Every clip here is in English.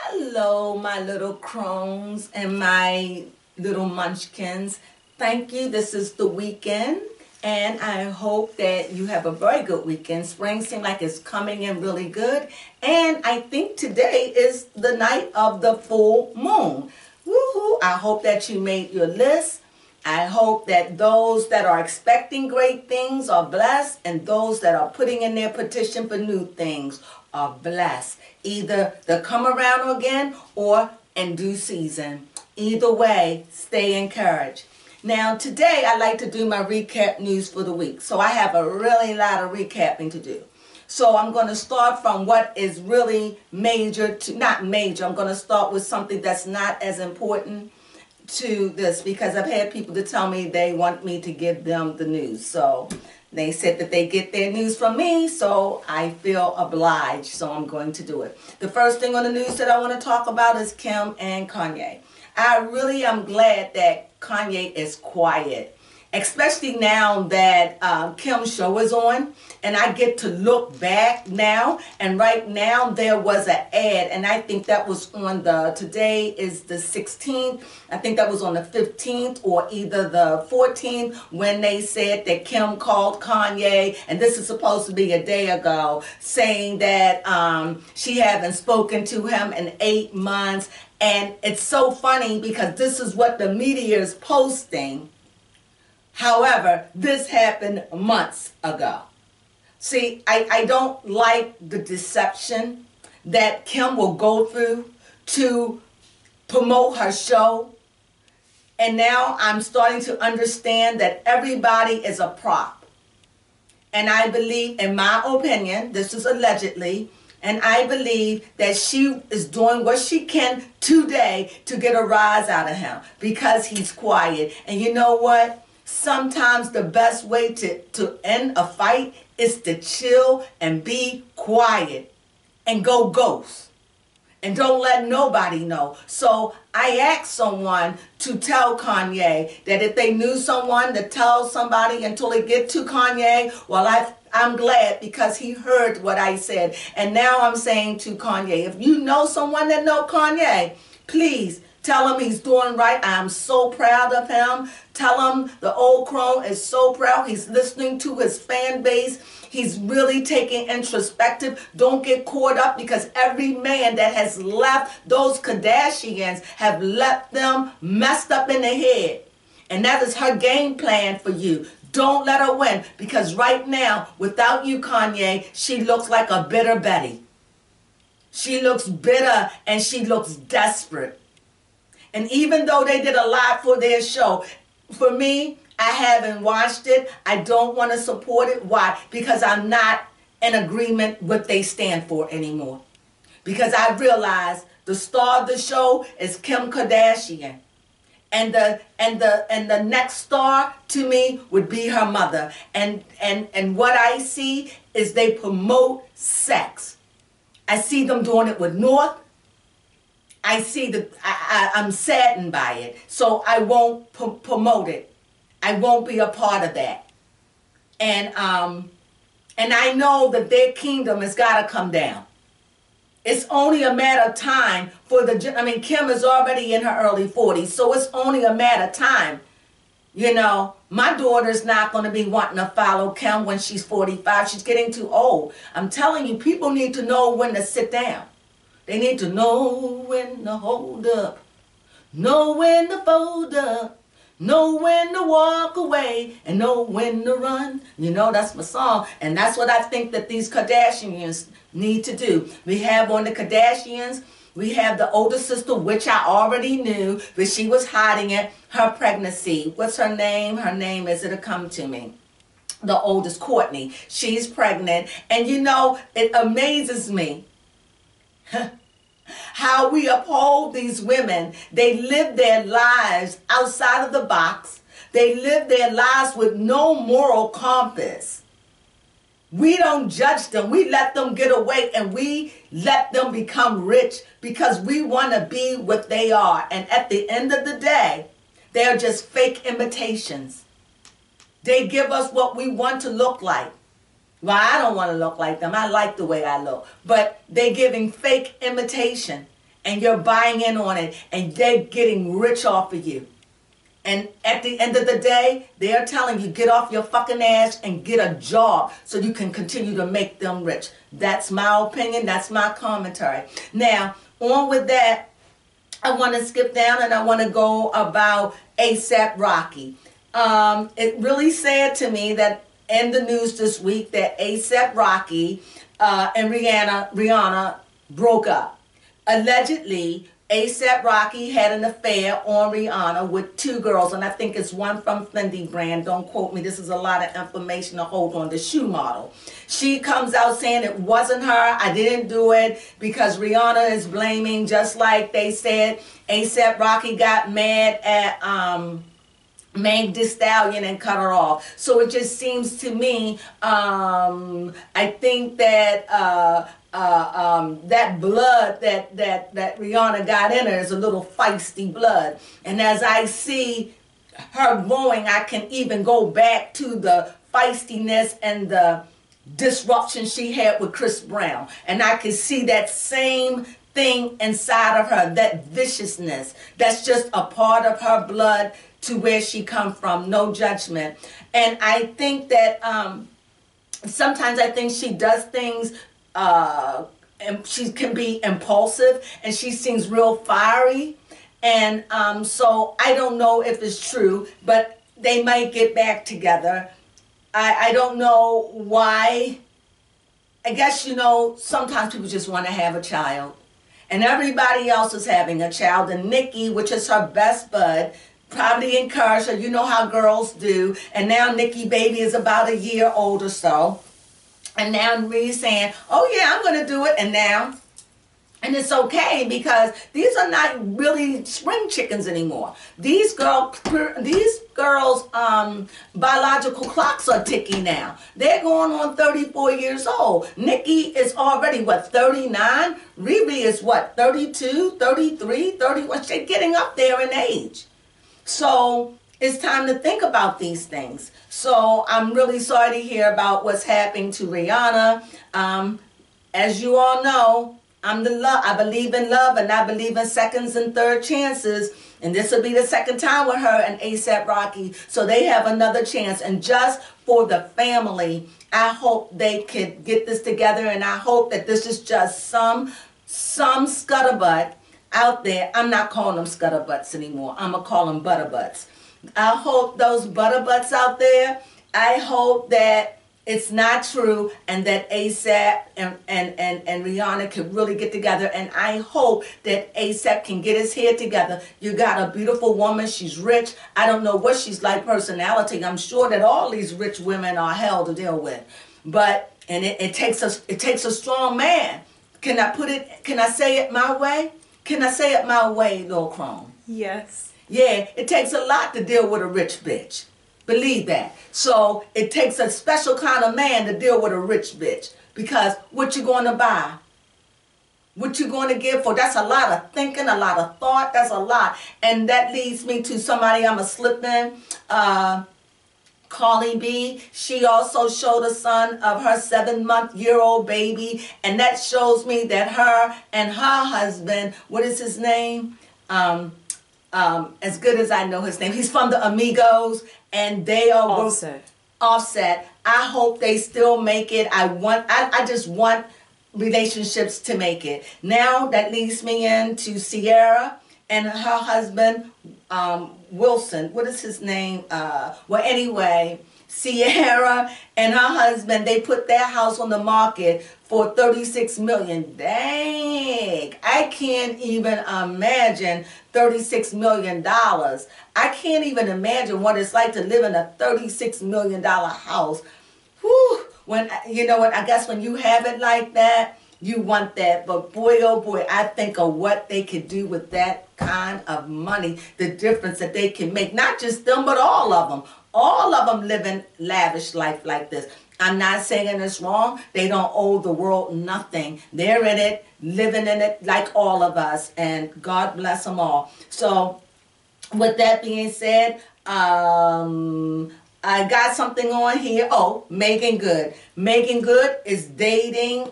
Hello, my little crones and my little munchkins. Thank you. This is the weekend, and I hope that you have a very good weekend. Spring seems like it's coming in really good, and I think today is the night of the full moon. Woohoo! I hope that you made your list. I hope that those that are expecting great things are blessed, and those that are putting in their petition for new things are blessed. Either they'll come around again or in due season. Either way, stay encouraged. Now, today I like to do my recap news for the week. So I have a really lot of recapping to do. So I'm going to start from what is really major to not major. I'm going to start with something that's not as important to this because I've had people to tell me they want me to give them the news. So they said that they get their news from me, so I feel obliged, so I'm going to do it. The first thing on the news that I want to talk about is Kim and Kanye. I really am glad that Kanye is quiet, especially now that Kim's show is on, and I get to look back now, and right now there was an ad, and I think that was on today is the 16th, I think that was on the 15th or either the 14th when they said that Kim called Kanye, and this is supposed to be a day ago, saying that she hadn't spoken to him in 8 months, and it's so funny because this is what the media is posting. However, this happened months ago. See, I don't like the deception that Kim will go through to promote her show. And now I'm starting to understand that everybody is a prop. And I believe, in my opinion, this is allegedly, and I believe that she is doing what she can today to get a rise out of him because he's quiet. And you know what? Sometimes the best way to end a fight is to chill and be quiet and go ghost. And don't let nobody know. So I asked someone to tell Kanye that if they knew someone to tell somebody until they get to Kanye, well, I'm glad because he heard what I said. And now I'm saying to Kanye, if you know someone that know Kanye, please tell him he's doing right. I'm so proud of him. Tell him the old crone is so proud. He's listening to his fan base. He's really taking introspective. Don't get caught up because every man that has left those Kardashians have left them messed up in the head. And that is her game plan for you. Don't let her win because right now, without you, Kanye, she looks like a bitter Betty. She looks bitter and she looks desperate. And even though they did a lot for their show, for me, I haven't watched it. I don't want to support it. Why? Because I'm not in agreement with what they stand for anymore. Because I realize the star of the show is Kim Kardashian. And the next star to me would be her mother. And what I see is they promote sex. I see them doing it with North. I see that I'm saddened by it, so I won't promote it. I won't be a part of that. And I know that their kingdom has got to come down. It's only a matter of time for Kim is already in her early 40s, so it's only a matter of time. You know, my daughter's not going to be wanting to follow Kim when she's 45. She's getting too old. I'm telling you, people need to know when to sit down. They need to know when to hold up, know when to fold up, know when to walk away, and know when to run. You know, that's my song. And that's what I think that these Kardashians need to do. We have on the Kardashians, we have the older sister, which I already knew, but she was hiding it, her pregnancy. What's her name? Her name is, it'll come to me. The oldest, Courtney. She's pregnant. And you know, it amazes me how we uphold these women. They live their lives outside of the box. They live their lives with no moral compass. We don't judge them. We let them get away and we let them become rich because we want to be what they are. And at the end of the day, they're just fake imitations. They give us what we want to look like. Well, I don't want to look like them. I like the way I look. But they're giving fake imitation. and you're buying in on it, and they're getting rich off of you. And at the end of the day, they're telling you, get off your fucking ass and get a job so you can continue to make them rich. That's my opinion. That's my commentary. Now, on with that, I want to skip down and I want to go about A$AP Rocky. It really sad to me that in the news this week that A$AP Rocky and Rihanna broke up. Allegedly, A$AP Rocky had an affair on Rihanna with 2 girls, and I think it's one from Fendi brand. Don't quote me. This is a lot of information to hold on. The shoe model. She comes out saying it wasn't her. I didn't do it because Rihanna is blaming, just like they said A$AP Rocky got mad at Meg Thee Stallion and cut her off. So it just seems to me, I think that that blood that Rihanna got in her is a little feisty blood. And as I see her growing, I can even go back to the feistiness and the disruption she had with Chris Brown. And I can see that same thing inside of her, that viciousness. That's just a part of her blood to where she come from. No judgment. And I think that sometimes I think she does things and she can be impulsive, and she seems real fiery, and so I don't know if it's true, but they might get back together. I don't know why. I guess, you know, sometimes people just want to have a child, and everybody else is having a child, and Nikki, which is her best bud, probably encouraged her. You know how girls do. And now Nikki baby is about a year old or so. And now Ree's saying, oh yeah, I'm going to do it. And it's okay, because these are not really spring chickens anymore. These girls' biological clocks are ticking now. They're going on 34 years old. Nikki is already, what, 39? Riri is, what, 32, 33, 31? They're getting up there in age. So it's time to think about these things. So I'm really sorry to hear about what's happening to Rihanna. As you all know, I believe in love, and I believe in seconds and third chances. And this will be the second time with her and A$AP Rocky. So they have another chance. And just for the family, I hope they could get this together. And I hope that this is just some scuttlebutt out there. I'm not calling them scuttlebutts anymore. I'm going to call them butterbutts. I hope those butterbutts out there, I hope that it's not true, and that A$AP and Rihanna can really get together. And I hope that A$AP can get his head together. You got a beautiful woman. She's rich. I don't know what she's like personality. I'm sure that all these rich women are hell to deal with. But, and it takes a strong man. Can I say it my way? Can I say it my way, Lil Crone? Yes. Yeah, it takes a lot to deal with a rich bitch. Believe that. So it takes a special kind of man to deal with a rich bitch. Because what you going to buy? What you going to give for? That's a lot of thinking, a lot of thought. That's a lot. And that leads me to somebody I'm going to slip in. Carly B, she also showed a son of her 7-month-old baby, and that shows me that her and her husband, what is his name? As good as I know his name, he's from the Amigos, and they are Offset. I hope they still make it. I just want relationships to make it. Now that leads me into Ciara and her husband, Wilson. What is his name? Well, anyway, Ciara and her husband, they put their house on the market for $36 million. Dang, I can't even imagine $36 million. I can't even imagine what it's like to live in a $36 million house. Whew. When, you know what, I guess when you have it like that, you want that. But boy, oh boy, I think of what they could do with that kind of money, the difference that they can make. Not just them, but all of them. All of them living lavish life like this. I'm not saying it's wrong. They don't owe the world nothing. They're in it, living in it like all of us. And God bless them all. So with that being said, I got something on here. Oh, Megan Good. Megan Good is dating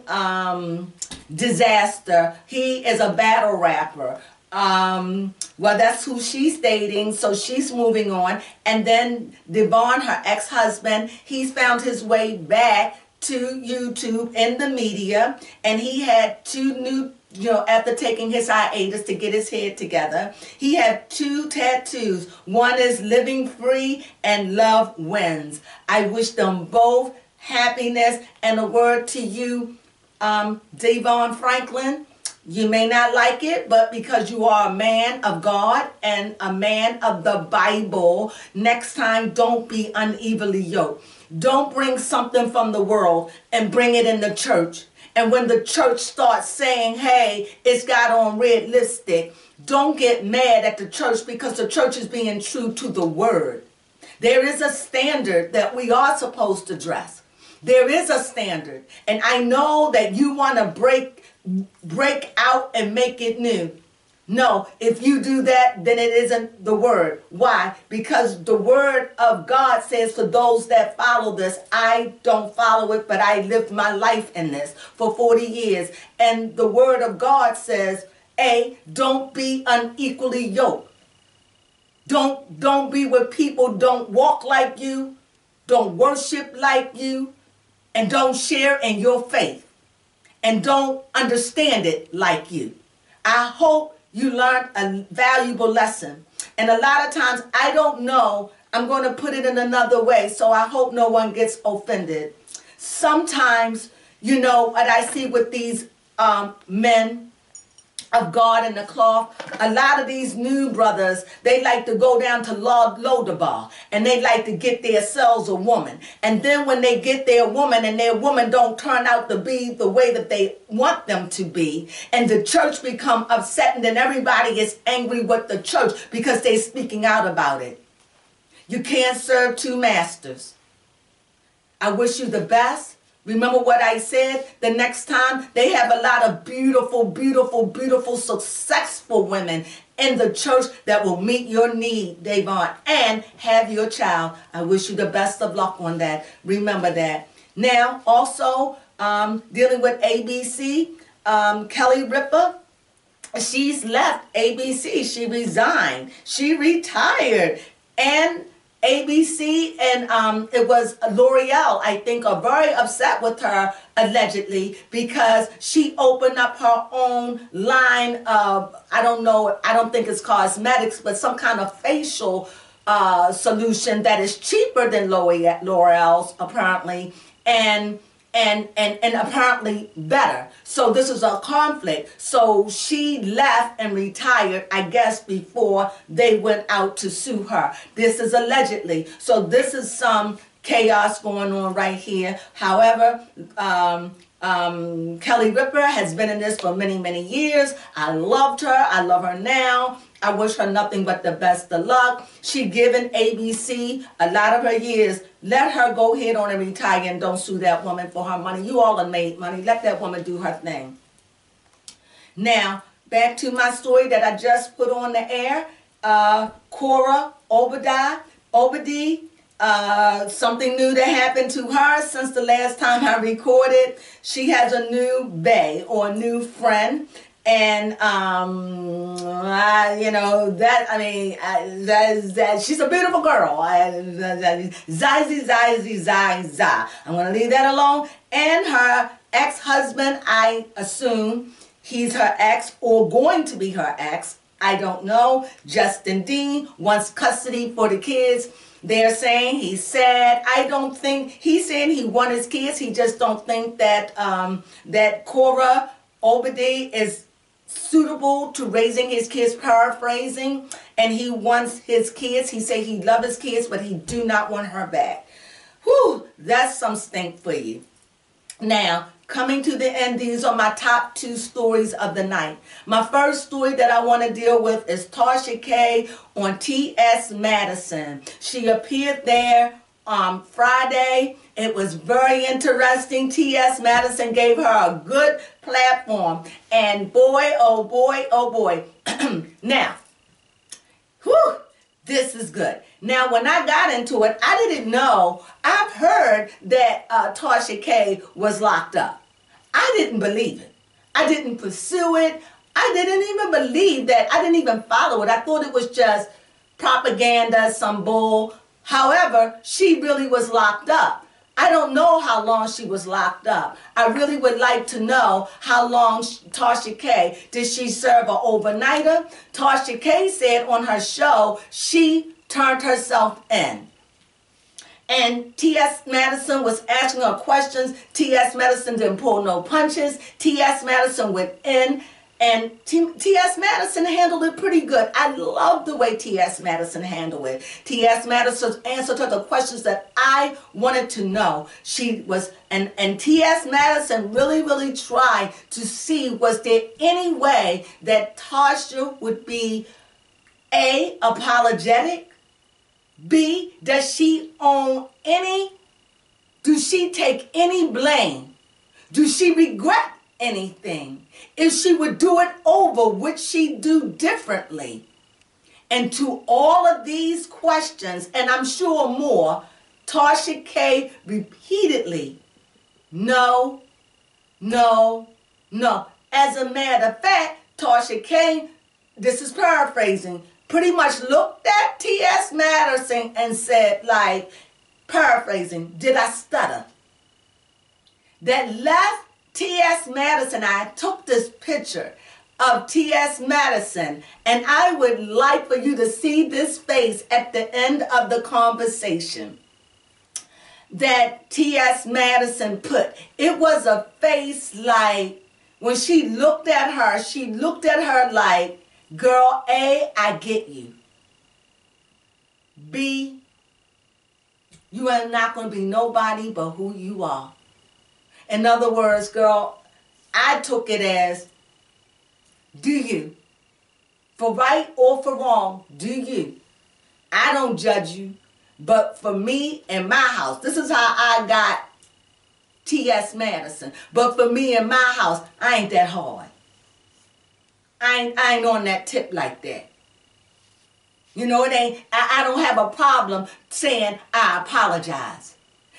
Disaster. He is a battle rapper. Well, that's who she's dating, so she's moving on. And then Devon, her ex-husband, he's found his way back to YouTube in the media, and he had two new, after taking his hiatus to get his head together, he had two tattoos. One is Living Free and Love Wins. I wish them both happiness, and a word to you, Devon Franklin. You may not like it, but because you are a man of God and a man of the Bible, next time don't be unevenly yoked. Don't bring something from the world and bring it in the church. And when the church starts saying, hey, it's got on red lipstick, don't get mad at the church because the church is being true to the word. There is a standard that we are supposed to dress. There is a standard. And I know that you want to break out and make it new. No, if you do that, then it isn't the word. Why? Because the word of God says for those that follow this, I don't follow it, but I lived my life in this for 40 years. And the word of God says, A, don't be unequally yoked. Don't be with people, don't walk like you, don't worship like you, and don't share in your faith, and don't understand it like you. I hope you learned a valuable lesson. And a lot of times, I don't know, I'm going to put it in another way, so I hope no one gets offended. Sometimes, what I see with these men of God in the cloth, a lot of these new brothers, they like to go down to Lodabar, and they like to get themselves a woman. And then when they get their woman and their woman don't turn out to be the way that they want them to be, and the church become upset, and then everybody is angry with the church because they're speaking out about it. You can't serve two masters. I wish you the best. Remember what I said? The next time, they have a lot of beautiful, beautiful, beautiful, successful women in the church that will meet your need, Devon, and have your child. I wish you the best of luck on that. Remember that. Now, also, dealing with ABC, Kelly Ripa, she's left ABC. She resigned. She retired. And ABC and it was L'Oreal, I think, are very upset with her, allegedly, because she opened up her own line of, I don't think it's cosmetics, but some kind of facial solution that is cheaper than L'Oreal's, apparently, and apparently better. So this is a conflict. So she left and retired, I guess, before they went out to sue her. This is allegedly. So this is some chaos going on right here. However, Kelly Ripa has been in this for many, many years. I loved her. I love her now. I wish her nothing but the best of luck. She given ABC a lot of her years. Let her go ahead on and retire and don't sue that woman for her money. You all have made money. Let that woman do her thing. Now, back to my story that I just put on the air. Korra Obadi, something new that happened to her since the last time I recorded. She has a new bae or a new friend. And, she's a beautiful girl. Zai. I'm going to leave that alone. And her ex-husband, I assume he's her ex or going to be her ex. I don't know. Justin Dean wants custody for the kids. They're saying he's sad. I don't think, he's saying he wants his kids. He just don't think that, that Korra Obadi is suitable to raising his kids, paraphrasing, and he wants his kids. He say he love his kids, but he do not want her back. Whew, that's some stink for you. Now, coming to the end, these are my top 2 stories of the night. My first story that I want to deal with is Tasha K on Ts Madison. She appeared there on Friday. It was very interesting. Ts Madison gave her a good platform. And boy, oh boy, oh boy. Now, whew, this is good. Now, when I got into it, I didn't know. I've heard that Tasha K was locked up. I didn't believe it. I didn't pursue it. I didn't even believe that. I didn't even follow it. I thought it was just propaganda, some bull. However, she really was locked up. I don't know how long she was locked up. I really would like to know how long Tasha K, did she serve an overnighter? Tasha K said on her show she turned herself in. And Ts Madison was asking her questions. Ts Madison didn't pull no punches. Ts Madison went in. And Ts Madison handled it pretty good. I love the way Ts Madison handled it. Ts Madison answered to the questions that I wanted to know. She was, and Ts Madison really tried to see, was there any way that Tasha would be A, apologetic, B, does she own any, do she take any blame? Do she regret anything? If she would do it over, would she do differently? And to all of these questions, and I'm sure more, Tasha K repeatedly, no, no, no. As a matter of fact, Tasha K, this is paraphrasing, pretty much looked at Ts Madison and said, like, paraphrasing, did I stutter? That left Ts Madison, I took this picture of Ts Madison, and I would like for you to see this face at the end of the conversation that Ts Madison put. It was a face like, when she looked at her like, girl, A, I get you. B, you are not going to be nobody but who you are. In other words, girl, I took it as, do you? For right or for wrong, do you? I don't judge you, but for me and my house, this is how I got Ts Madison. But for me and my house, I ain't that hard. I ain't on that tip like that. You know, it ain't, I don't have a problem saying I apologize.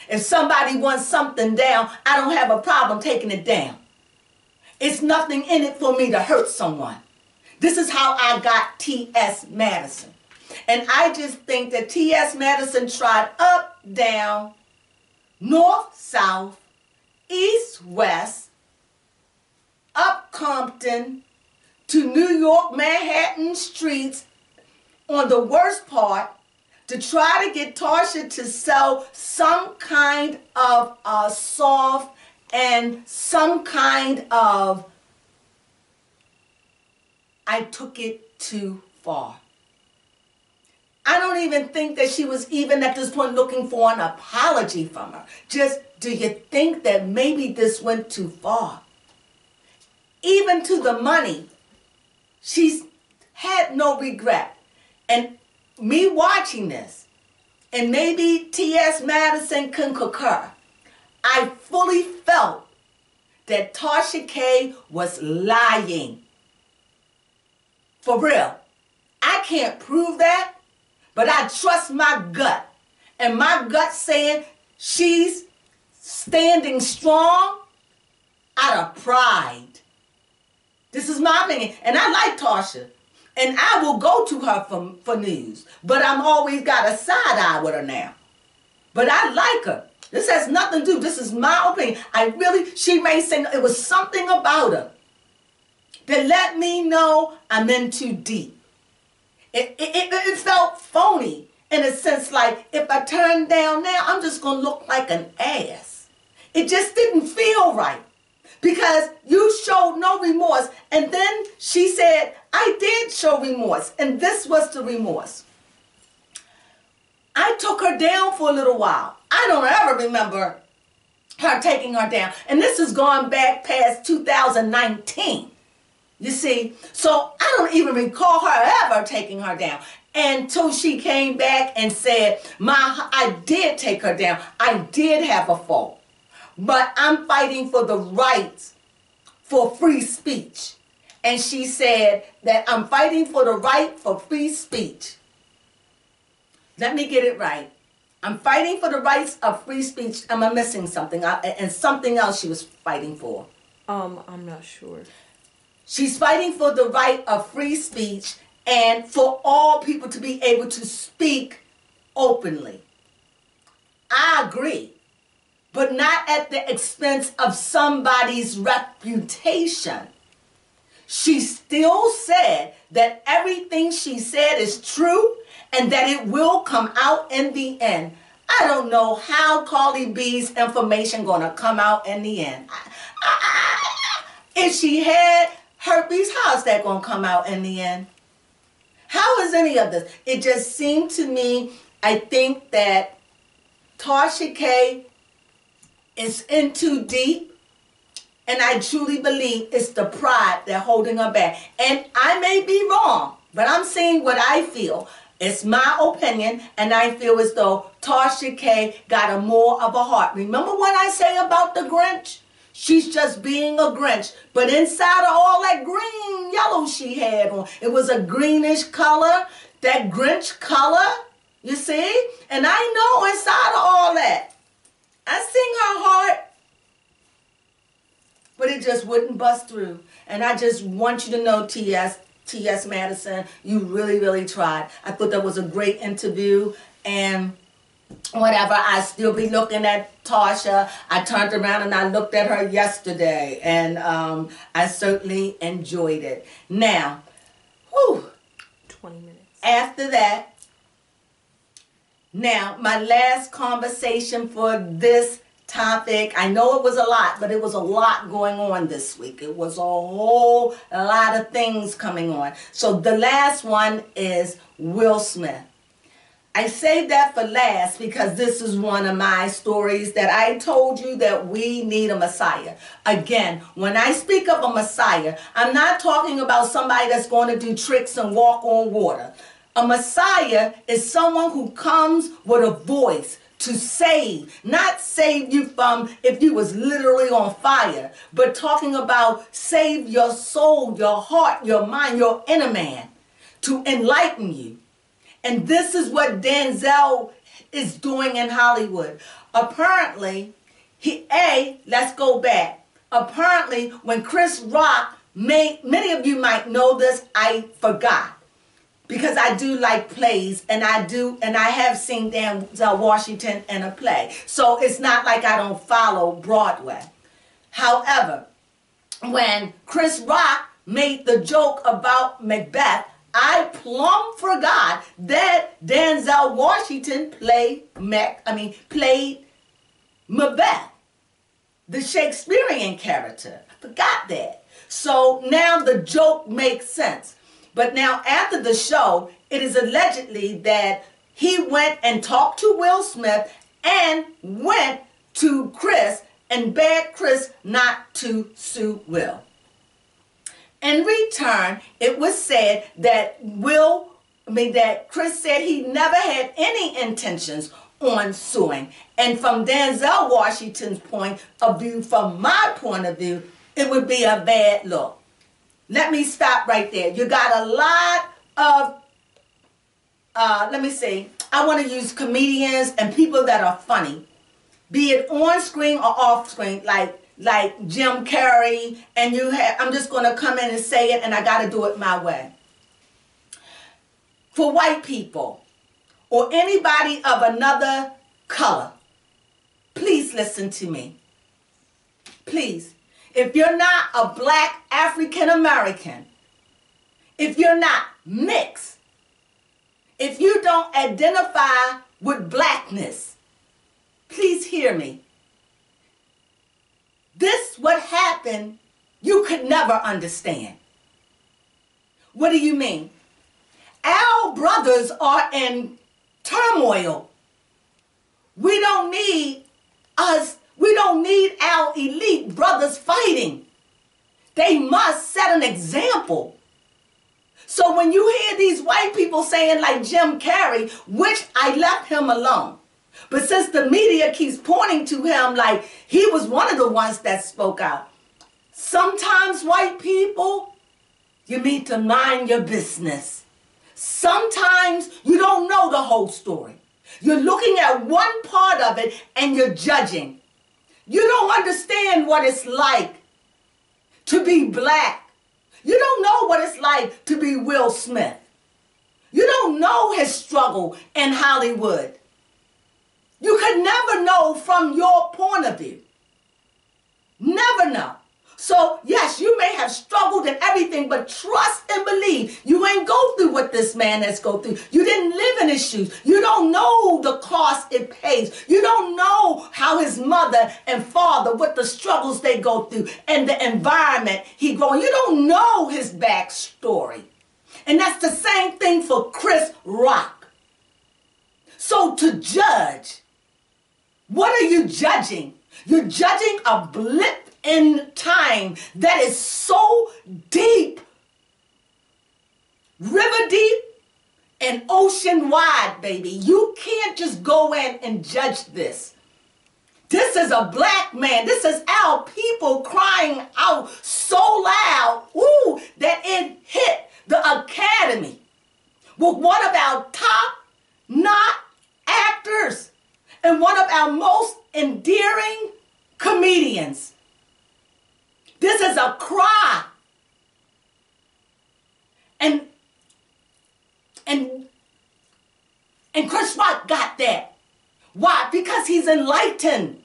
If somebody wants something down, I don't have a problem taking it down. It's nothing in it for me to hurt someone. This is how I got Ts Madison. And I just think that Ts Madison tried up, down, north, south, east, west, up Compton, to New York, Manhattan streets, on the worst part, to try to get Tasha to sell some kind of soft and some kind of, I took it too far. I don't even think that she was even at this point looking for an apology from her. Just, do you think that maybe this went too far? Even to the money, she's had no regret. And me watching this, and maybe Ts Madison can concur, I fully felt that Tasha K was lying. For real. I can't prove that, but I trust my gut. And my gut saying she's standing strong out of pride. This is my opinion. And I like Tasha. And I will go to her for news. But I'm always got a side eye with her now. But I like her. This has nothing to do. This is my opinion. She may say it was something about her that let me know I'm in too deep. It felt phony in a sense, like if I turn down now, I'm just going to look like an ass. It just didn't feel right. Because you showed no remorse. And then she said, I did show remorse. And this was the remorse. I took her down for a little while. I don't ever remember her taking her down. And this has gone back past 2019. You see? So I don't even recall her ever taking her down. Until she came back and said, I did take her down. I did have a fault. But I'm fighting for the rights for free speech. And she said that I'm fighting for the right for free speech. Let me get it right. I'm fighting for the rights of free speech. Am I missing something? And something else she was fighting for. I'm not sure. She's fighting for the right of free speech and for all people to be able to speak openly. I agree, but not at the expense of somebody's reputation. She still said that everything she said is true and that it will come out in the end. I don't know how Cardi B's information gonna come out in the end. If she had herpes, how's that gonna come out in the end? How is any of this? It just seemed to me, I think that Tasha K is in too deep. And I truly believe it's the pride that's holding her back. And I may be wrong, but I'm saying what I feel. It's my opinion, and I feel as though Tasha K got a more of a heart. Remember what I say about the Grinch? She's just being a Grinch. But inside of all that green, yellow she had on, it was a greenish color, that Grinch color, you see? And I know inside of all that, I seen her heart, but it just wouldn't bust through. And I just want you to know, Ts Madison, you really, really tried. I thought that was a great interview. And whatever, I still be looking at Tasha. I turned around and I looked at her yesterday. And I certainly enjoyed it. Now, 20 minutes. After that, now, my last conversation for this topic, I know it was a lot, but it was a lot going on this week. It was a whole lot of things coming on. So the last one is Will Smith. I saved that for last because this is one of my stories that I told you that we need a Messiah. Again, when I speak of a Messiah, I'm not talking about somebody that's going to do tricks and walk on water. A Messiah is someone who comes with a voice to save, not save you from if you was literally on fire, but talking about save your soul, your heart, your mind, your inner man, to enlighten you. And this is what Denzel is doing in Hollywood. Apparently, let's go back. Apparently, when Chris Rock many of you might know this, I forgot. Because I do like plays, and I have seen Denzel Washington in a play. So it's not like I don't follow Broadway. However, when Chris Rock made the joke about Macbeth, I plumb forgot that Denzel Washington played Macbeth, the Shakespearean character. I forgot that. So now the joke makes sense. But now after the show, it is allegedly that he went and talked to Will Smith and went to Chris and begged Chris not to sue Will. In return, it was said that Chris said he never had any intentions on suing. And from Denzel Washington's point of view, from my point of view, it would be a bad look. Let me stop right there. You got a lot of, I want to use comedians and people that are funny, be it on screen or off screen, like Jim Carrey, and I'm just going to come in and say it, and I got to do it my way. For white people or anybody of another color, please listen to me. Please. If you're not a black African American, if you're not mixed, if you don't identify with blackness, please hear me. This what happened, you could never understand. What do you mean? Our brothers are in turmoil. We don't need our elite brothers fighting. They must set an example. So when you hear these white people saying like Jim Carrey, which I left him alone, but since the media keeps pointing to him like he was one of the ones that spoke out, sometimes white people, you need to mind your business. Sometimes you don't know the whole story. You're looking at one part of it and you're judging. You don't understand what it's like to be black. You don't know what it's like to be Will Smith. You don't know his struggle in Hollywood. You could never know from your point of view. Never know. So, yes, you may have struggled and everything, but trust and believe you ain't go through what this man has go through. You didn't live in his shoes. You don't know the cost it pays. You don't know how his mother and father, what the struggles they go through and the environment he grew in. You don't know his backstory. And that's the same thing for Chris Rock. So to judge, what are you judging? You're judging a blip in time that is so deep, river deep and ocean wide, baby. You can't just go in and judge this. This is a black man. This is our people crying out so loud, ooh, that it hit the Academy with one of our top-notch actors and one of our most endearing comedians. This is a cry. And Chris Rock got that. Why? Because he's enlightened.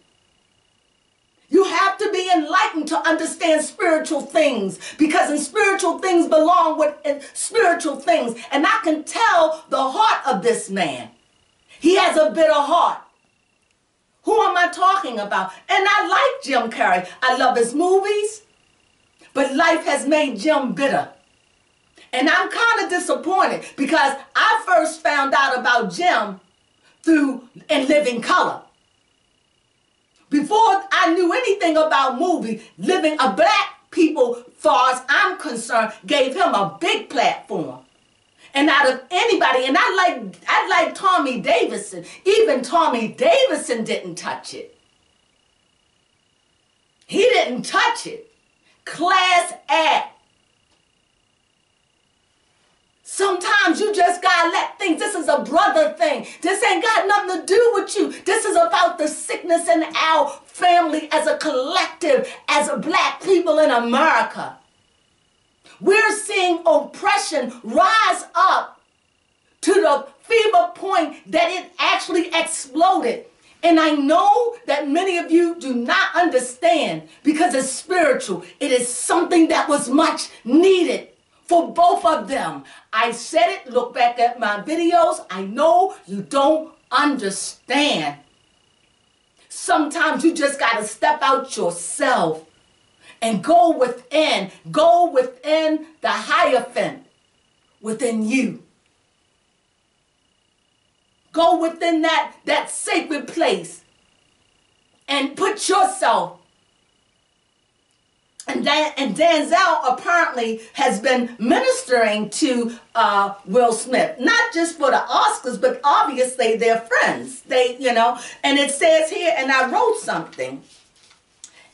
You have to be enlightened to understand spiritual things, because in spiritual things belong with spiritual things. And I can tell the heart of this man. He has a bitter heart. Who am I talking about? And I like Jim Carrey. I love his movies, but life has made Jim bitter. And I'm kind of disappointed because I first found out about Jim through In Living Color. Before I knew anything about movies, Living a Black people, far as I'm concerned, gave him a big platform. And out of anybody, and I like Tommy Davidson. Even Tommy Davidson didn't touch it. He didn't touch it. Class act. Sometimes you just gotta let things, this is a brother thing. This ain't got nothing to do with you. This is about the sickness in our family as a collective, as a black people in America. We're seeing oppression rise up to the fever point that it actually exploded. And I know that many of you do not understand because it's spiritual. It is something that was much needed for both of them. I said it, look back at my videos. I know you don't understand. Sometimes you just got to step out yourself and go within the Hierophant within you. Go within that sacred place and put yourself. And Denzel apparently has been ministering to Will Smith, not just for the Oscars, but obviously they're friends. They, and it says here, and I wrote something.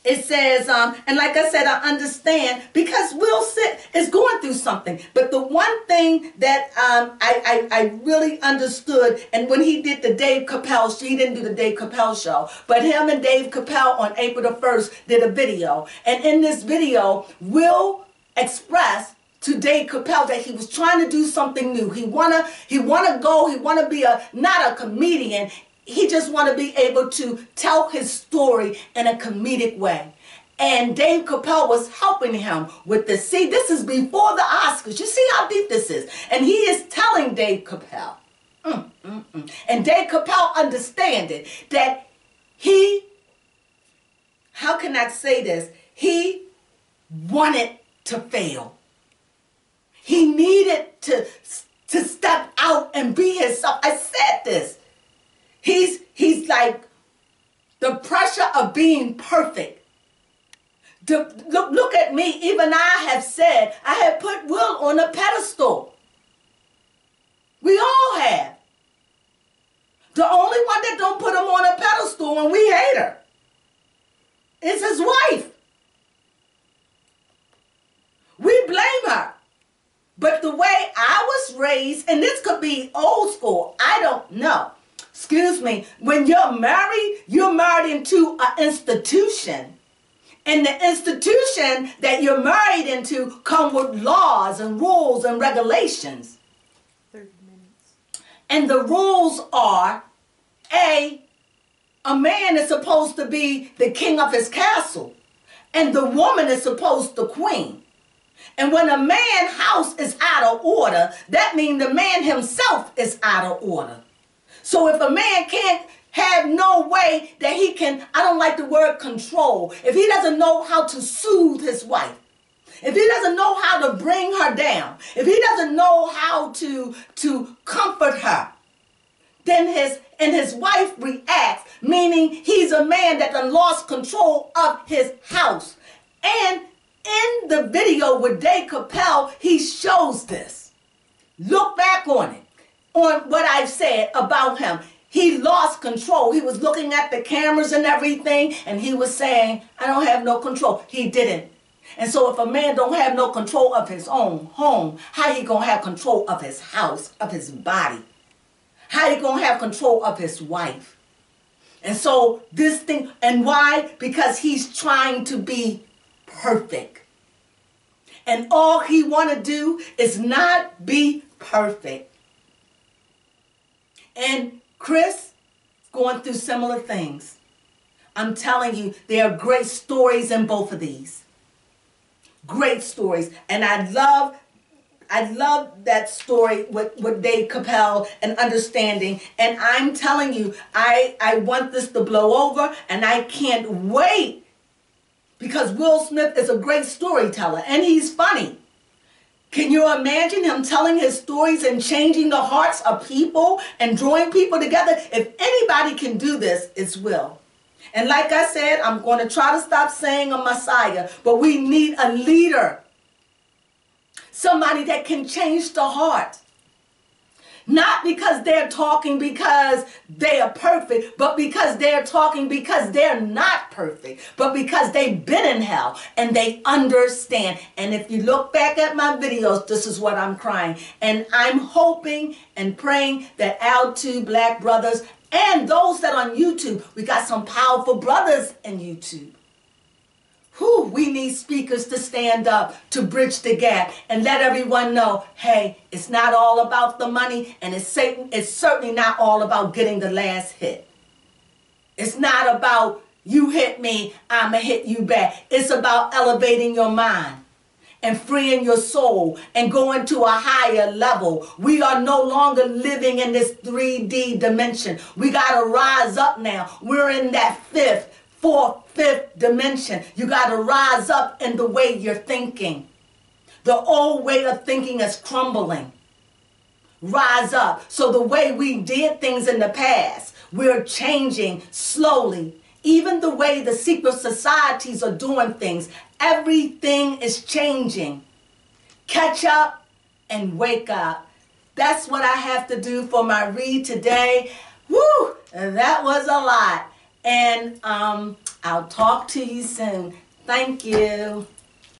It says, and like I said, I understand because Will Smith is going through something. But the one thing that I really understood, and when he did the Dave Chappelle show, he didn't do the Dave Chappelle show, but him and Dave Chappelle on April the 1st did a video. And in this video, Will expressed to Dave Chappelle that he was trying to do something new. He wanna be not a comedian. He just want to be able to tell his story in a comedic way. And Dave Chappelle was helping him with this. See, this is before the Oscars. You see how deep this is. And he is telling Dave Chappelle. And Dave Chappelle understand it. That he, how can I say this? He wanted to fail. He needed to step out and be himself. I said this. He's like the pressure of being perfect. Look at me. Even I have said, I have put Will on a pedestal. We all have. The only one that don't put him on a pedestal when we hate her is his wife. We blame her. But the way I was raised, and this could be old school, I don't know. Excuse me, when you're married into an institution. And the institution that you're married into come with laws and rules and regulations. 30 minutes. And the rules are, a man is supposed to be the king of his castle, and the woman is supposed to queen. And when a man's house is out of order, that means the man himself is out of order. So if a man can't have no way that he can, I don't like the word control, if he doesn't know how to soothe his wife, if he doesn't know how to bring her down, if he doesn't know how to comfort her, then his wife reacts, meaning he's a man that done lost control of his house. And in the video with Dave Chappelle, he shows this. Look back on it, on what I've said about him. He lost control. He was looking at the cameras and everything, and he was saying, I don't have no control. He didn't. And so if a man don't have no control of his own home, how he gonna have control of his house, of his body? How he gonna have control of his wife? And so this thing, and why? Because he's trying to be perfect. And all he wanna do is not be perfect. And Chris going through similar things. I'm telling you, there are great stories in both of these. Great stories. And I love that story with Dave Chappelle and understanding. And I'm telling you, I want this to blow over, and I can't wait, because Will Smith is a great storyteller and he's funny. Can you imagine him telling his stories and changing the hearts of people and drawing people together? If anybody can do this, it's Will. And like I said, I'm going to try to stop saying a Messiah, but we need a leader. Somebody that can change the heart. Not because they're talking because they are perfect, but because they're talking because they're not perfect, but because they've been in hell and they understand. And if you look back at my videos, this is what I'm crying. And I'm hoping and praying that our two black brothers and those that are on YouTube, we got some powerful brothers in YouTube. We need speakers to stand up, to bridge the gap, and let everyone know, hey, it's not all about the money, and it's certainly not all about getting the last hit. It's not about you hit me, I'ma hit you back. It's about elevating your mind and freeing your soul and going to a higher level. We are no longer living in this 3D dimension. We got to rise up now. We're in that fifth dimension. You got to rise up in the way you're thinking. The old way of thinking is crumbling. Rise up. So the way we did things in the past, we're changing slowly. Even the way the secret societies are doing things, everything is changing. Catch up and wake up. That's what I have to do for my read today. Woo! That was a lot. And I'll talk to you soon. Thank you.